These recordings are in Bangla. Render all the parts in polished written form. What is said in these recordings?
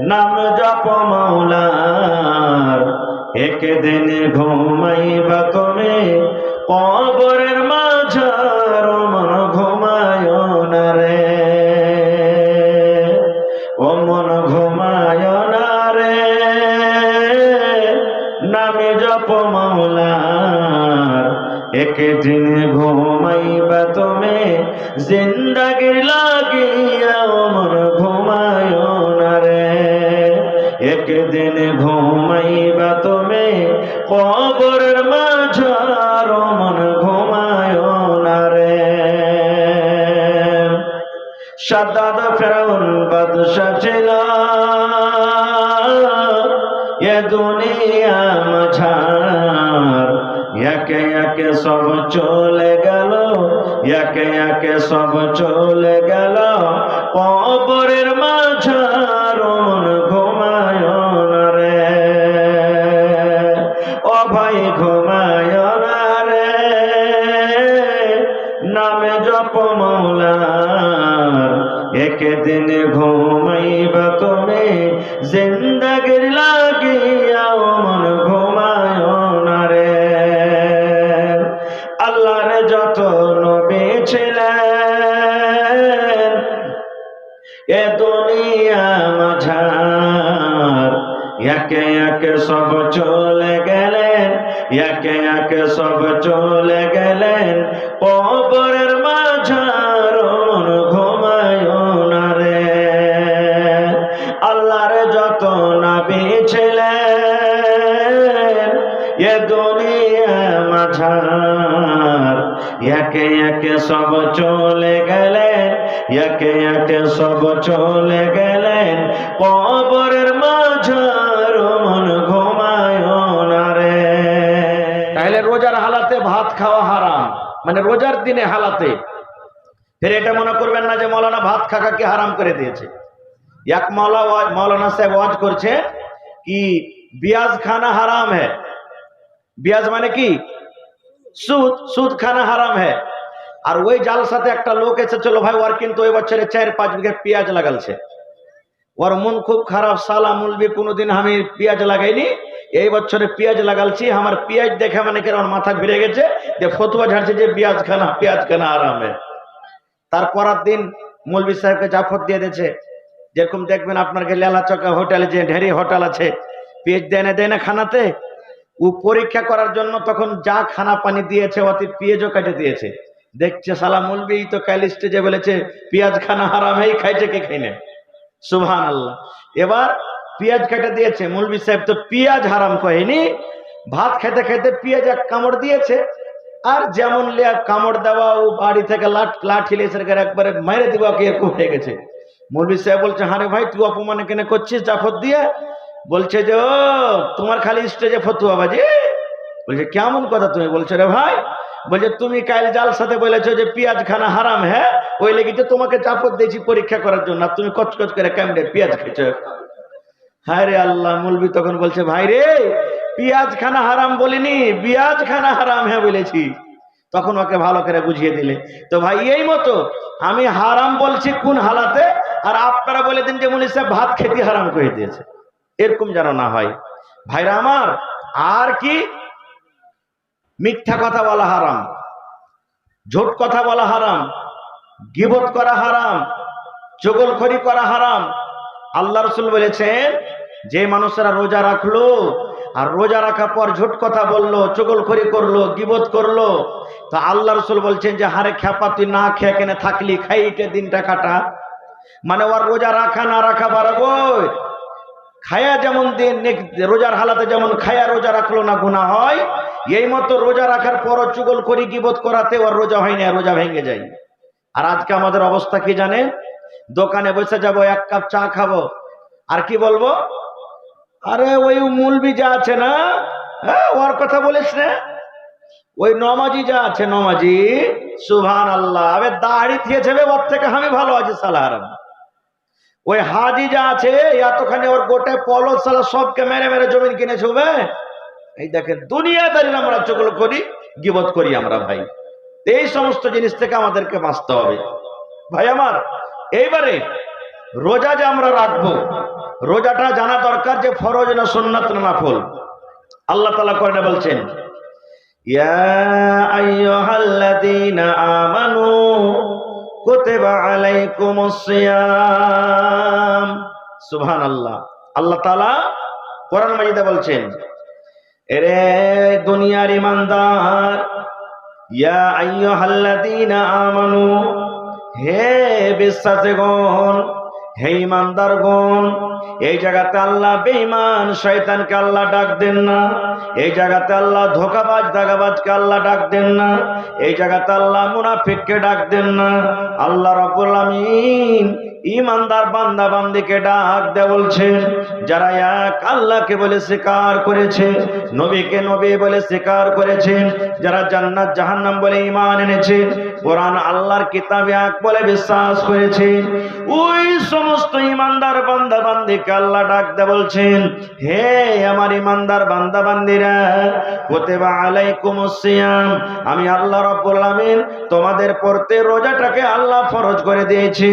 নাম জপ মাওলার, একদিন ঘুমাইবা তুমি কবরের মাঝার, মন ঘুমায় না রে, ও মন ঘুমায় না রে। নামে জপ মাওলার, একদিন ঘুমাইবা তুমি জিন্দাগির লাগিয়া, ও মন ঘুমায় না রে, একদিন ঘুমাইবা তুমি কবরের মাঝার, মন ঘুমায় না রে। সাদ্দাদ ফেরাউন বাদশা ছিল, এ দুনিয়া মাঝার, একে একে সব চলে গেল, একে একে সব চলে গেল কবরের মাঝার, মন ঘুমায় না রে, ও ভাই ঘুমায় না রে। নামে জপ মাওলার, একদিন ঘুমাইবা তুমি জিন্দাগির লাগিয়া, মন ঘুমায় না রে। আল্লাহর যত নবী ছিলেন এ দুনিয়া মাঝার, একে একে সব চলে গেলেন, একে একে সব চলে গেলেন কবরের মাঝার, মন ঘুমায় না রে। আল্লাহর যত নবী ছিলেন এ দুনিয়া মাঝার, একে একে সব চলে গেলেন, একে একে সব চলে গেলেন কবরের মাঝার, মন ঘুমায় না রে। তাহলে রোজার হালাতে ভাত খাওয়া হারাম, মানে রোজার দিনে হালাতে। ফির এটা মনে করবেন না যে মৌলানা ভাত খাওয়াকে হারাম করে দিয়েছে। এক মৌলানা সাহেব ওয়াজ করছে কি বিয়াজ খানা হারাম হ্যায়। বিয়াজ মানে কি? সুদ। সুদ খানা হারাম হ্যায়। আর ওই জালসাতে একটা লোক এসেছিল ভাই, ওর কিন্তু ওই বছরে 4-5 বিঘা পেঁয়াজ লাগালছে। ওর মন খুব খারাপ, সালা মুলবি কোনোদিন আমি পেঁয়াজ লাগাইনি, এই বছরে পেঁয়াজ লাগালছি, আমার পেঁয়াজ দেখে মানে কি আমার মাথা ঘুরে গেছে, যে ফতুয়া ঝাড়ছে যে পেঁয়াজ খানা হারাম হ্যায়। তারপরের দিন মৌলভী সাহেবকে জাফত দিয়ে দিয়েছে। যেরকম দেখবেন আপনার লেলা চকা হোটেলে যে ঢেরি হোটেল আছে, পেঁয়াজ দেয় না খানাতে, ও পরীক্ষা করার জন্য তখন যা খানা পানি দিয়েছে অতি পেঁয়াজও কেটে দিয়েছে। দেখছে সালা মুলবি তো কাল স্টেজে বলেছে পেঁয়াজ খানা হারাম, এই খাইছে কে খাই না, সুবহানাল্লাহ। এবার পেঁয়াজ কেটে দিয়েছে, মৌলভী সাহেব তো পেঁয়াজ হারাম কহেনি, ভাত খেতে খেতে পেঁয়াজ এক কামড় দিয়েছে, আর যেমন কামড় দেওয়া ও বাড়ি থেকে লাঠি লেসে একবারে মেরে দিবা কে এরকম হয়ে গেছে। মৌলভী সাহেব বলছে, হারে ভাই তুই অপমানে কেন করছিস জাফত দিয়ে? বলছে যে ও তোমার খালি স্টেজে ফতুয়া বাজি। বলছে কেমন কথা তুমি বলছো রে ভাই? বলছে তুমি কাল জালসাতে বলেছো যে পেঁয়াজ খানা হারাম, হ্যাঁ ওই লেগেছে তোমাকে জাফত দিয়েছি পরীক্ষা করার জন্য, তুমি কচকচ করে কেমনে পেঁয়াজ খেয়েছো। হায় রে আল্লাহ। মৌলভী তখন বলছে ভাই রে পেঁয়াজ খানা হারাম বলিনি, পেঁয়াজ খানা হারাম হ্যাঁ বলেছি। তখন ওকে ভালো করে বুঝিয়ে দিলে। তো ভাই এই মতো আমি হারাম বলছি কোন হালাতে, আর আপনারা বলে দিন যে মৌলভী সাহেব ভাত খেতে হারাম করে দিয়েছে, এরকম যেন না হয় ভাইরা আমার। আর কি মিথ্যা কথা বলা হারাম, ঝুট কথা বলা হারাম, গীবত করা হারাম, চগলখড়ি করা হারাম। আল্লাহ রাসূল বলেছেন যে মানুষেরা রোজা রাখলো আর রোজা রাখার পর ঝুট কথা বললো, চগলখড়ি করলো, গীবত করলো, তো আল্লাহ রাসূল বলছেন যে হারে খ্যাপা তুই না খেয়ে কেনে থাকলি, খাইতে দিনটা কাটা। মানে ওর রোজা রাখা না রাখা বরাবর। খায়া যেমন দিন রোজার হালাতে যেমন খায়া রোজা রাখলো না গুনাহ হয়, এই মতো রোজা রাখার পরও চুগলখড়ি গীবত করাতে ওর রোজা হয় না, রোজা ভেঙে যায়। আর আজকে আমাদের অবস্থা কি জানেন? দোকানে বসে যাব, এক কাপ চা খাবো, আর কি বলবো? আরে ওই মুলবি যা আছে না, হ্যাঁ ওর কথা বলিস না, ওই নমাজি যা আছে নমাজি, সুবহানাল্লাহ, আবে দাড়ি থিয়েছে ওর থেকে আমি ভালো আছি সালা হারাম। ওই হাজি যা আছে এতখানি ওর গোটে পলস সালা সবকে মেরে মেরে জমিন কিনেছে। এই দেখেন দুনিয়াদারির আমরা চগলখড়ি গীবত করি আমরা ভাই। এই সমস্ত জিনিস থেকে আমাদেরকে বাঁচতে হবে ভাই আমার। এইবারে রোজা যে আমরা রাখবো, রোজাটা জানা দরকার যে ফরজ না সুন্নাত না নফল। আল্লাহ তাআলা কোরআনে বলছেন, ইয়া আইয়ুহাল্লাযীনা আমানু কুতিবা আলাইকুমুস সিয়াম। সুবহানাল্লাহ। আল্লাহ তাআলা কোরআন মাজিদে বলছেন, এরে দুনিয়ার ঈমানদার, ইয়া আইয়ুহাল্লাযীনা আমানু, হে বিশ্বাসীগণ, হে ঈমানদারগণ। এই জায়গাতে আল্লাহ বেঈমান শয়তানকে আল্লাহ ডাক দেন না। এই জায়গাতে আল্লাহ ধোঁকাবাজ দাগাবাজকে আল্লাহ ডাক দেন না। এই জায়গাতে আল্লাহ মুনাফিককে ডাক দেন না। আল্লাহ রাব্বুল আমিন ঈমানদার বান্দা বান্দীকে ডাক দেয়া বলছেন, যারা এক আল্লাহকে বলে স্বীকার করেছে, নবীকে নবী বলে স্বীকার করেছে, যারা জান্নাত জাহান্নাম বলে ঈমান এনেছে, কোরআন আল্লাহর কিতাবে এক বলে বিশ্বাস করেছে, ওই সমস্ত ঈমানদার বান্দা বান্দীকে আল্লাহ ডাক দেয়া বলছেন, হে আমার ঈমানদার বান্দা বান্দীরা, কুতিবা আলাইকুমুস সিয়াম, আমি আল্লাহ রাব্বুল আমিন তোমাদের পড়তে রোজাটাকে আল্লাহ ফরজ করে দিয়েছি।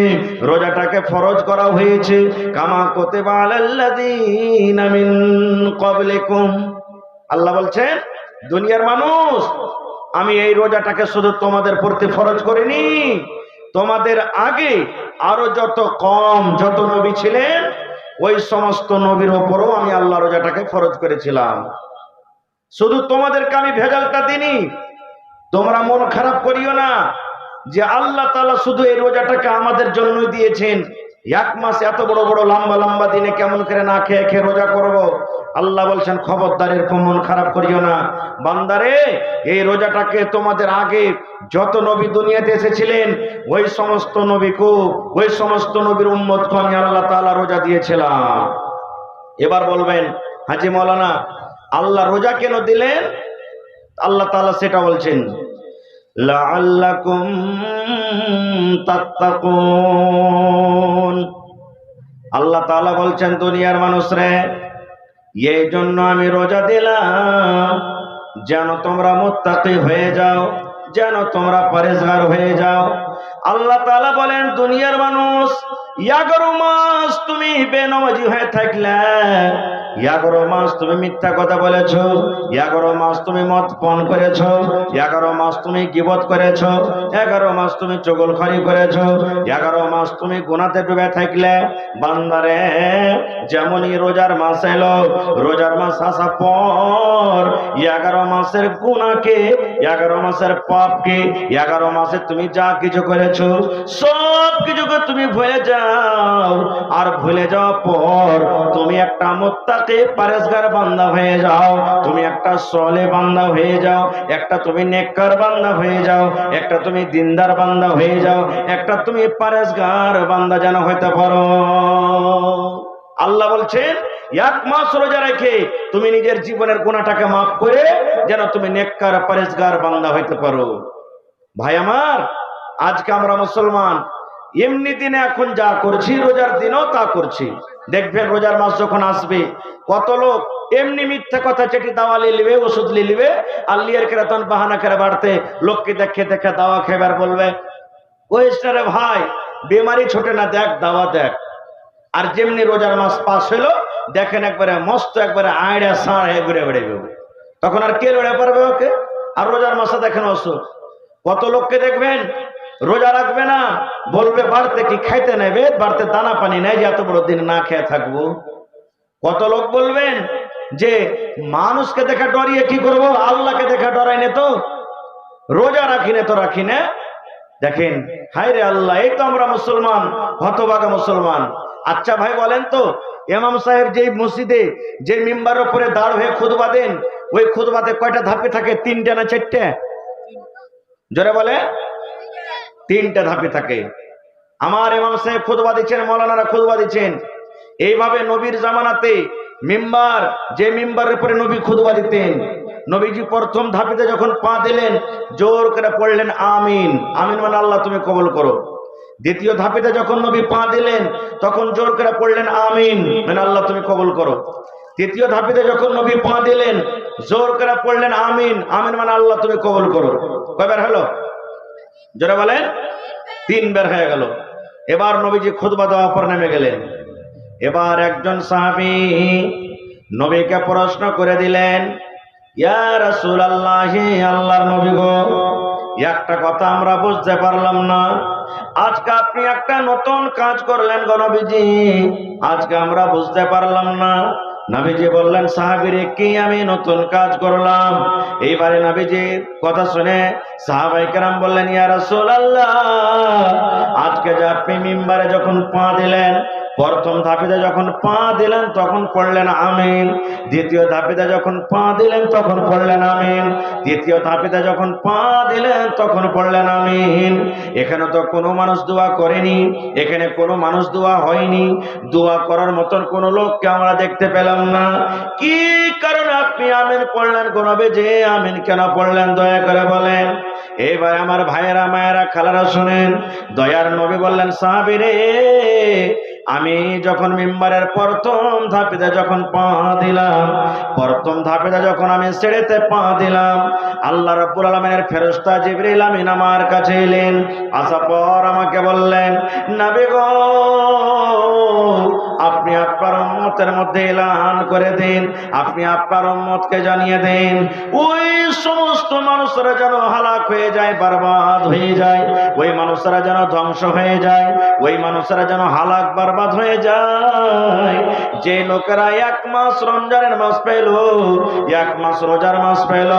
রোজাটাকে ফরজ করা হয়েছে কামা কুতিবা আলাল্লাযীনা মিন ক্বাবলিকুম। আল্লাহ বলছেন, দুনিয়ার মানুষ, আমি এই রোজাটাকে শুধু তোমাদের পড়তে ফরজ করিনি, তোমাদের আগে আরো যত নবী ছিলেন ওই সমস্ত নবীর উপরও আমি আল্লাহ রোজাটাকে ফরজ করেছিলাম। শুধু তোমাদেরকে আমি ভেজালটা দিনি। তোমরা মন খারাপ করিও না যে আল্লাহ তাআলা শুধু এই রোজাটাকে আমাদের জন্যই দিয়েছেন। এক মাস এত বড় বড় লম্বা লম্বা দিনে কেমন করে না খেয়ে খেয়ে রোজা করব? আল্লাহ বলছেন, খবরদার এরকম মন খারাপ করিও না বান্দারে, এই রোজাটাকে তোমাদের আগে যত নবী দুনিয়াতে এসেছিলেন ওই সমস্ত নবীর উম্মতকে আমি আল্লাহ তাআলা রোজা দিয়েছিলাম। এবার বলবেন, হাজী মাওলানা আল্লাহ রোজা কেন দিলেন? আল্লাহ তাআলা সেটা বলছেন, লাআল্লাকুম তাত্তাকুন। আল্লাহ তাআলা বলছেন, দুনিয়ার মানুষরে, এই জন্য আমি রোজা দিলাম যেন তোমরা মুত্তাকি হয়ে যাও, যেন তোমরা পরেজগার হয়ে যাও। আল্লাহ তাআলা বলেন, দুনিয়ার মানুষ, 11 মাস তুমি বেনামাজি হয়ে থাকলে, 11 মাস তুমি মিথ্যা কথা বলেছো, 11 মাস তুমি মদ পান করেছো, 11 মাস তুমি গীবত করেছো, 11 মাস তুমি চগলখড়ি করেছো, 11 মাস তুমি গুনাতে ডুবে থাকলে, বান্দারে যেমনই রোজার মাস এলো, রোজার মাস আসার পর 11 মাসের গুনাহকে, 11 মাসের পাপকে, 11 মাসে তুমি যা কিছু করেছো সব কিছুকে তুমি ভুলে যাও। আর ভুলে যাওয়ার পর তুমি একটা মুত্তাকি পরেজগার বান্দা হয়ে যাও, তুমি একটা সলে বান্দা হয়ে যাও, একটা তুমি নেককার বান্দা হয়ে যাও, একটা তুমি দিনদার বান্দা হয়ে যাও, একটা তুমি পরেজগার বান্দা যেন হইতে পারো। আল্লাহ বলছেন, 1 মাস রোজা রেখে তুমি নিজের জীবনের গুনাহটাকে মাফ করে যেন তুমি নেককার পরেজগার বান্দা হইতে পারো। ভাই আমার, আজকে আমরা মুসলমান এমনি দিনে এখন যা করছি, রোজার দিনও তা করছি। দেখবেন রোজার মাস যখন আসবে, কত লোক এমনি মিথ্যা কথা চেটি দাওয়া লিবে, ওষুধ লিবে, আর লিয়ার কেরাতন বাহানা করে বাড়তে লোককে দেখে দেখে দাওয়া খেবার বলবে, ওই রে ভাই বেমারি ছোটে না, দেখ দাওয়া দেখ। আর যেমনি রোজার মাস পাস হইলো, দেখেন একবারে মস্ত একবারে আড়া সাড় হয়ে ঘুরে বেড়ে যাবে, তখন আর কে লড়ে পারবে ওকে? আর রোজার মাসে দেখেন অসুখ, কত লোককে দেখবেন রোজা রাখবে না, বলবে বাড়তে কি খাইতে নেবে, বাড়তে দানা পানি নেই যে এত বড় দিন না খেয়ে থাকবো। কত লোক বলবেন যে মানুষকে দেখা ডরিয়ে কি করব, আল্লাহকে দেখা ডরাই নে তো রোজা রাখি নে তো রাখি না। দেখেন, হায় রে আল্লাহ, এই তো আমরা মুসলমান, হতভাগা মুসলমান। আচ্ছা ভাই বলেন তো, ইমাম সাহেব যেই মসজিদে যে মিম্বারের উপরে দাঁড় হয়ে খুতবা দেন, ওই খুতবাতে কয়টা ধাপে থাকে? 3টে না 4টে? জোরে বলে, 3টে ধাপে থাকে। আমার ইমাম সাহেব খুতবা দিচ্ছেন, মাওলানারা খুতবা দিচ্ছেন। এইভাবে নবীর জামানাতে মিম্বার, যে মিম্বারের উপরে নবী খুতবা দিতেন, নবীজি প্রথম ধাপেতে যখন পা দিলেন, জোর করে পড়লেন আমিন। আমিন মানে আল্লাহ তুমি কবুল করো। দ্বিতীয় ধাপেতে যখন নবী পা দিলেন, তখন জোর করে পড়লেন আমিন মানে আল্লাহ তুমি কবুল করো। তৃতীয় ধাপেতে যখন নবী পা দিলেন, জোর করে পড়লেন আমিন। আমিন মানে আল্লাহ তুমি কবুল করো। কয়বার হলো? জোরে বলেন। 3 বার হয়ে গেল। এবার নবীজি খুতবা দেওয়ার পর নেমে গেলেন। এবার একজন সাহাবী নবীকে প্রশ্ন করে দিলেন, ইয়া রাসূলুল্লাহ, আল্লাহর নবী গো, একটা কথা আমরা বুঝতে পারলাম না, আজকে আপনি একটা নতুন কাজ করলেন গো নবীজি, আজকে আমরা বুঝতে পারলাম না। নবীজি বললেন, সাহাবীরে, কি আমি নতুন কাজ করলাম? এইবারে নবীজির কথা শুনে সাহাবায়ে কেরাম বললেন, ইয়া রাসূলুল্লাহ, আজকে যে আপনি মিম্বারে যখন পা দিলেন, প্রথম ধাপিতে যখন পা দিলেন তখন পড়লেন আমিন, দ্বিতীয় ধাপিতে যখন পা দিলেন তখন পড়লেন আমিন, তৃতীয় ধাপিতে যখন পা দিলেন তখন পড়লেন আমিন। এখানে তো কোনো মানুষ দোয়া করেনি, এখানে কোনো মানুষ দোয়া হয়নি, দোয়া করার মতন কোনো লোককে আমরা দেখতে পেলাম না। কি কারণে আপনি আমিন পড়লেন গো নবীজি? আমিন কেন পড়লেন দয়া করে বলেন। এবার আমার ভাইয়েরা, মায়েরা, খালারা শুনেন, দয়ার নবী বললেন, সাহাবীরে, আমি যখন মিম্বারের প্রথম ধাপিতে যখন পা দিলাম, প্রথম ধাপিতে যখন আমি সিঁড়িতে পা দিলাম, আল্লাহ রাব্বুল আলামিনের ফেরেশতা জিবরিল আমিন আমার কাছে এলেন। আসার পর আমাকে বললেন, নবী গো, আপনি আপনার উম্মতের মধ্যে এলান করে দিন, আপনি আপনার উম্মতকে জানিয়ে দিন, ওই সমস্ত মানুষরা যেন হালাক হয়ে যায়, বরবাদ হয়ে যায়, ওই মানুষরা যেন ধ্বংস হয়ে যায়, ওই মানুষরা যেন হালাক বরবাদ হয়ে যায় যে লোকেরা এক মাস রমজানের মাস পেল, এক মাস রোজার মাস পেল,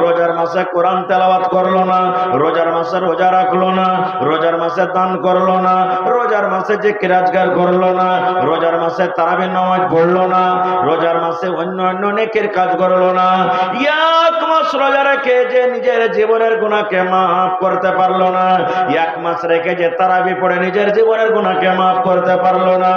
রোজার মাসে কোরআন তেলাওয়াত করলো না, রোজার মাসে রোজা রাখলো না, রোজার মাসে দান করলো না, রোজার মাসে জিকির আজকার করলো না, রোজার মাসে তারাবির নামাজ পড়লো না, রোজার মাসে অন্য অন্য নেকির কাজ করলো না, এক মাস রোজা রেখে যে নিজের জীবনের গুনাহকে মাফ করতে পারলো না, এক মাস রেখে যে তারাবি পড়ে নিজের জীবনের গুনাহকে মাফ করতে পারলো না,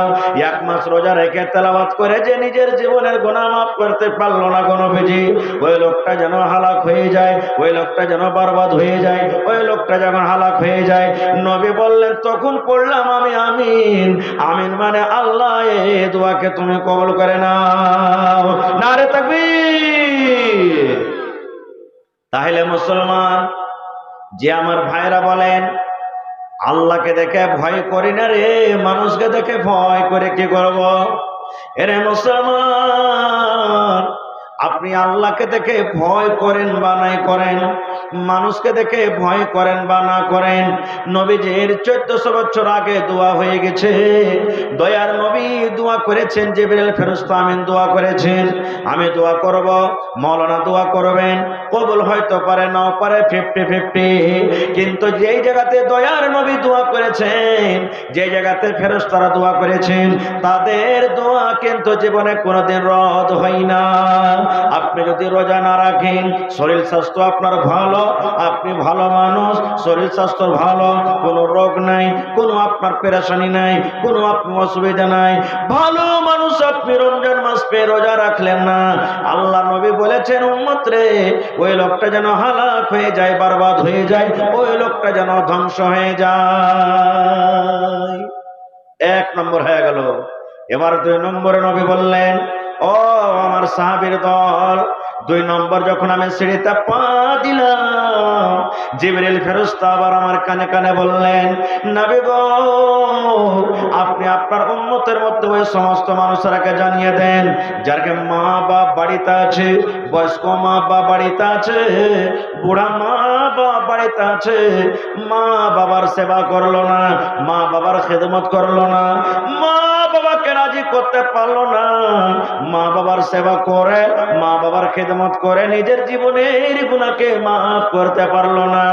এক মাস রোজা রেখে তেলাওয়াত করে যে নিজের জীবনের গুনাহ মাফ করতে পারলো না গো নবীজি, ওই লোকটা যেন হালাক হয়ে যায়, ওই লোকটা যেন বরবাদ হয়ে যায়, ওই লোকটা যখন হালাক হয়ে যায়, নবী বললেন, তখন পড়লাম আমি আমিন। আমিন মানে আল্লাহ এই দোয়াকে তুমি কবুল করে নাও, নারে তাকবীর। তাহলে মুসলমান, যে আমার ভাইরা বলেন, আল্লাহকে দেখে ভয় করি না রে, মানুষকে দেখে ভয় করে কি করব? এরে মুসলমান, আপনি আল্লাহকে দেখে ভয় করেন বা নাই করেন, মানুষকে দেখে ভয় করেন বা না করেন, নবীজির 1400 বছর আগে দোয়া হয়ে গেছে। দয়ার নবী দোয়া করেছেন, জিবরিল ফেরেশতা আমিন দোয়া করেছেন, আমি দোয়া করব, মাওলানা দোয়া করবেন, কবুল হয়তো পারে, নাও পারে, 50-50। কিন্তু যেই জায়গাতে দয়ার নবী দোয়া করেছেন, যে জায়গাতে ফেরেশতারা দোয়া করেছেন, তাদের দোয়া কিন্তু জীবনে কোনোদিন রদ হয় না। আপনি যদি রোজা না রাখেন, শরীর স্বাস্থ্য আপনার ভালো, আপনি ভালো মানুষ, শরীর স্বাস্থ্য ভালো, কোনো রোগ নাই, কোনো আপনার পেরেশানি নাই, কোনো আপনার অসুবিধা নাই, ভালো মানুষ, আপনি রমজান মাস পেয়ে রোজা রাখলেন না, আল্লাহ নবী বলেছেন, উম্মত রে, ওই লোকটা যেন হালাক হয়ে যায়, বরবাদ হয়ে যায়, ওই লোকটা যেন ধ্বংস হয়ে যায়। 1 নম্বর হয়ে গেল। এবার 2 নম্বরে নবী বললেন, ও আমার সাহাবীর দল, 2 নম্বর যখন আমি সিঁড়িতে পা দিলাম, জিবরিল ফেরেশতা আবার আমার কানে কানে বললেন, নবী গো, আপনি আপনার উম্মতের মধ্যে ওই সমস্ত মানুষরাকে জানিয়ে দেন, যার মা বাপ বাড়িতে আছে, বয়স্ক মা বাপ বাড়িতে আছে, বুড়া মা বাপ বাড়িতে আছে, মা বাবার সেবা করলো না, মা বাবার খেদমত করলো না, মা বাবাকে রাজি করতে পারলো না, মা বাবার সেবা করে, মা বাবার খেদমত করে নিজের জীবনের গুনাহকে মাফ করতে পারলো না,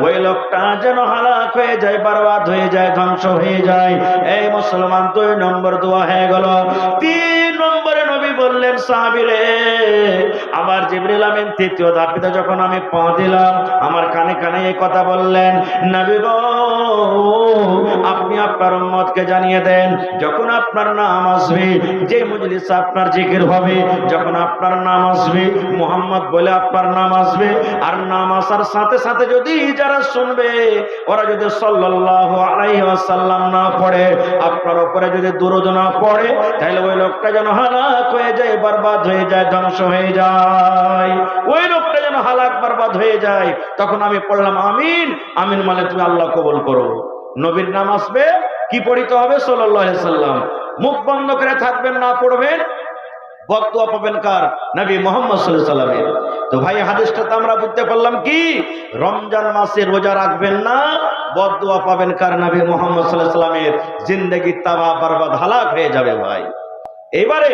ওই লোকটা যেন হালাক হয়ে যায়, বরবাদ হয়ে যায়, ধ্বংস হয়ে যায়। এই মুসলমান, 2 নম্বর দোয়া হয়ে গেল। 3 নম্বরে নবী বললেন, সাহাবীরে, আবার জিবরিল আমিন 3য় ধাপিতে যখন আমি পা দিলাম, আমার কানে কানে এই কথা বললেন, নবী গো, আপনি আপনার উম্মতকে জানিয়ে দেন, যখন আপনার নাম আসবে, যে মজলিসে আপনার জিকির হবে, যখন আপনার নাম আসবে, মুহাম্মদ বলে আপনার নাম আসবে, আর নাম আসার সাথে সাথে যদি যারা শুনবে, ওরা যদি সাল্লাল্লাহু আলাইহি ওয়াসাল্লাম না পড়ে, আপনার উপরে যদি দুরূদ না পড়ে, তাহলে ওই লোকটা যেন হালাক হয়ে যায়, বরবাদ হয়ে যায়, ধ্বংস হয়ে যায়, ওই লোকটা যেন হালাক বরবাদ হয়ে যায়। তখন আমি পড়লাম আমিন। আমিন মানে তুমি আল্লাহ কবুল করো। নবীর নাম আসবে, কি পড়িতে হবে? সাল্লাল্লাহু আলাইহি ওয়াসাল্লাম। মুখ বন্ধ করে থাকবেন, না পড়বেন, বদদুয়া পাবেন কার? নবী মুহাম্মদ সাল্লাল্লাহু আলাইহি ওয়াসাল্লামের। তো ভাই হাদিসটা তো আমরা বুঝতে পারলাম কি, রমজান মাসে রোজা রাখবেন না, বদদুয়া পাবেন কার? নবী মুহাম্মদ সাল্লাল্লাহু আলাইহি ওয়াসাল্লামের। জিন্দেগি তাবাহ বরবাদ হালাক হয়ে যাবে ভাই। এবারে